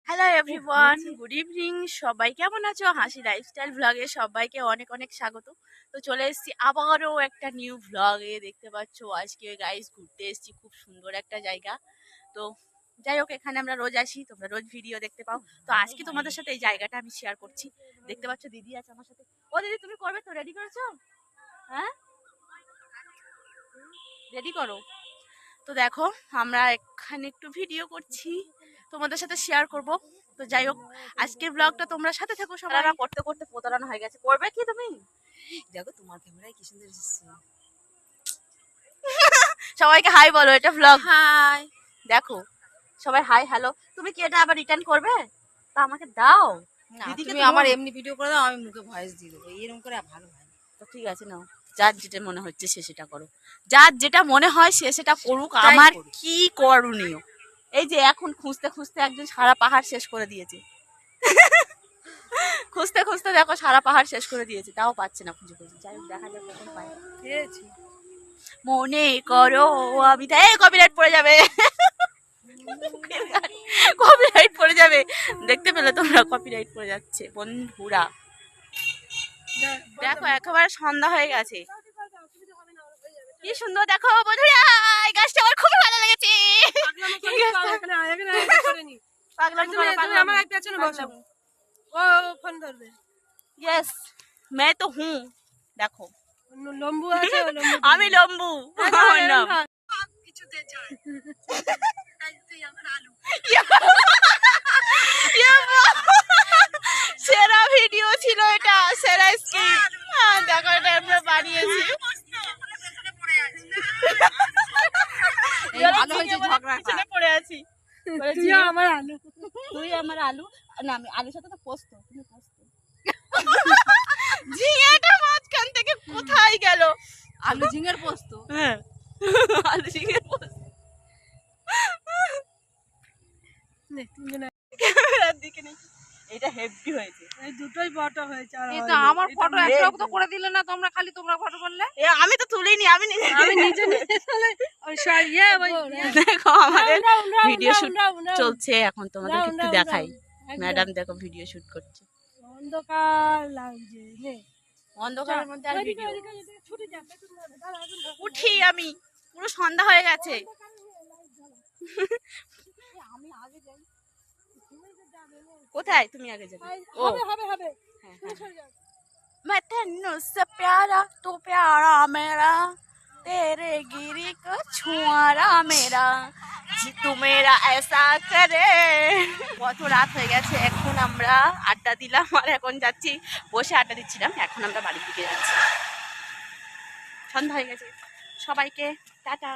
Hello everyone, good evening. সবাই কেমন আছো? হাসি লাইফস্টাইল ব্লগে সবাইকে অনেক অনেক স্বাগত। তো চলে এসেছি আবারও একটা নিউ ব্লগে। দেখতে পাচ্ছো আজকে গাইস ঘুরতে এসেছি খুব সুন্দর একটা জায়গা। তো যাই হোক, এখানে আমরা রোজ আসি, তোমরা রোজ ভিডিও দেখতে পাও। তো আজকে তোমাদের সাথে এই জায়গাটা আমি শেয়ার করছি। দেখতে পাচ্ছ দিদি আছে আমার সাথে। ও দিদি, তুমি করবে তো? রেডি করেছো? হ্যাঁ, রেডি করো। তো দেখো, আমরা এখানে একটু ভিডিও করছি, তোমাদের সাথে শেয়ার করব। তো যাই হোক, আজকের ব্লগটা তোমরা সাথে থাকো। সবাই করতে করতে প্রতারণা হয়ে গেছে। করবে কি তুমি? দেখো তোমার ক্যামেরায় কি সুন্দর এসেছে। সবাইকে হাই বলো, এটা ব্লগ। হাই, দেখো সবাই হাই হ্যালো। তুমি কি এটা আবার রিটার্ন করবে? তা আমাকে দাও। না, দিদিকে তুমি তো আমার বলো। এমনি ভিডিও করে দাও, আমি মুখে ভয়েস দিয়ে দেবো। এরকম করে ভালো হয় না। তো ঠিক আছে, নাও। যার যেটা মনে হচ্ছে সে সেটা করো। যার যেটা মনে হয় সে সেটা করুক, তাই আমার করুক। কি করণীয়? এই যে এখন খুঁজতে খুঁজতে একজন সারা পাহাড় শেষ করে দিয়েছে। খুঁজতে খুঁজতে দেখো সারা পাহাড় শেষ করে দিয়েছে, তাও পাচ্ছে না খুঁজে খুঁজে। যাই হোক, দেখা যাক কখন পাই। পেয়েছি। মনে করো আমি কপিরাইট পড়ে যাবে। কপিরাইট পড়ে যাবে, দেখতে পেলে তোমরা? কপিরাইট পড়ে যাচ্ছে বন্ধুরা। দেখো একেবারে সন্ধ্যা হয়ে গেছে, কি সুন্দর দেখো বন্ধুরা। এই গাছটা আমার খুবই ভালো লেগেছে। পাগলামি করো, পাগলামি। यस, मैं तो हूँ। দেখো লম্বু আছে, আমি লম্বু। আমার নাম সেরা ভিডিও ছিল এটা, সেরা স্কিপ। দেখো এটা আমরা বানিয়েছি। ভালো হয়েছে ঝগড়াটা। পিছনে পড়ে আছি। তুই আমার আলু। তুই আমার আলু। না, আমি আলুর সাথে তো পোস্ত। তুমি পোস্ত। ঝিঙেটা মাঝখান থেকে কোথায় গেল? আলু ঝিঙের পোস্ত। হ্যাঁ, আলু ঝিঙের পোস্ত। ক্যামেরার দিকে নেই। এটা হেভি হয়েছে। এই দুটোই ফটো হয়েছে। আর এই তো আমার ফটো একটাও তো করে দিলে না তোমরা, খালি তোমরা ফটো করলে। আমি তো তুলিনি, আমি নিজে ওই ইয়ে ওই দেখো আমাদের ভিডিও শুট চলছে এখন, তোমাদের একটু দেখাই। ম্যাডাম দেখো ভিডিও শুট করছে। অন্ধকার লাগছে নে। অন্ধকারের মধ্যে আর ভিডিও উঠি আমি, পুরো সন্ধ্যা হয়ে গেছে। কোথায় তুমি আগে যাবে? ও হবে मैं तेनू से प्यारा तू प्यारा मेरा, तेरे गिरी को छुआरा मेरा, जी तू मेरा ऐसा करे। কত রাত হয়ে গেছে, এখন আমরা আড্ডা দিলাম আর এখন যাচ্ছি, বসে আড্ডা দিচ্ছিলাম, এখন আমরা বাড়ির দিকে যাচ্ছি। সন্ধ্যা হয়ে গেছে। সবাইকে টাটা।